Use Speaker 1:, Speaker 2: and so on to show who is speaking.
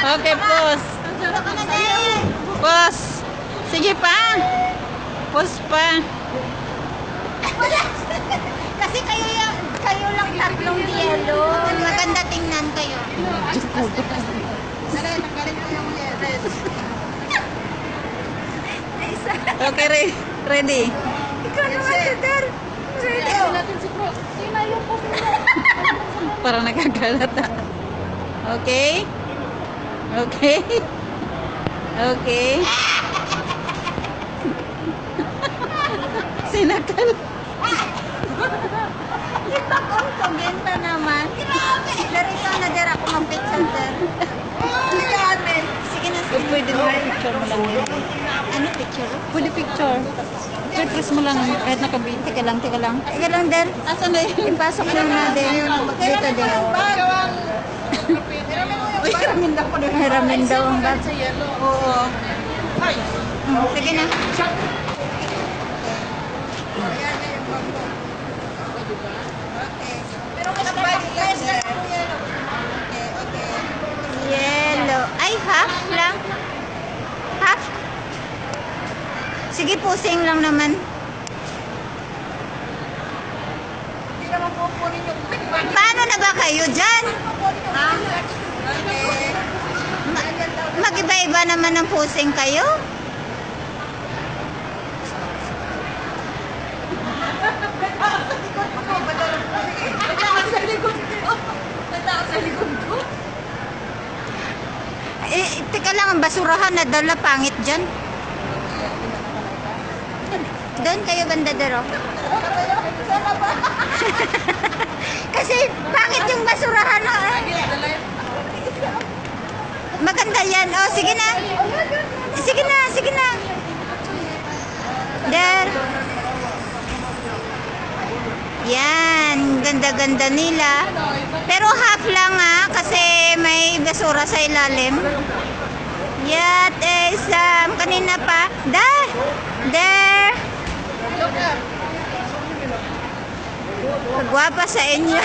Speaker 1: Okay, pause. Pause. Sige pa. Pause pa.
Speaker 2: Kasi kayo lang tatlong yelo. Maganda tingnan kayo.
Speaker 1: Okay, ready.
Speaker 2: Ikaw naman, Tudor. Ready.
Speaker 1: Parang nagagalata. Okay? Okay? Okay? Sinakal.
Speaker 2: Ipakong kagenta naman. Darito na der ako mag-picture der. Sige na, sige.
Speaker 1: Pwede mo picture mo lang yun.
Speaker 2: Ano picture?
Speaker 1: Pwede picture. Press mo lang kahit nakabit.
Speaker 2: Teka lang, teka lang. Teka lang, der.
Speaker 1: Asan na yun?
Speaker 2: Ipasok lang na der. Dito der.
Speaker 1: Uy, ramin daw ko na.
Speaker 2: Hiramin daw ang bag.
Speaker 1: Oo.
Speaker 2: Sige na. Yellow. Ay, half lang. Half. Sige, pusing lang naman. Paano na ba kayo dyan? Mag-iba-iba naman ng pusing kayo? Teka lang, ang basurahan na dala, pangit dyan. Doon kayo banda dero. Kasi pangit yung basurahan. Maganda yan. Oh, sige na. Sige na, sige na. Der. Yan, ganda-ganda nila. Pero half lang kasi may basura sa ilalim. Yat, kanina pa. Der. Kagwapa sa inyo.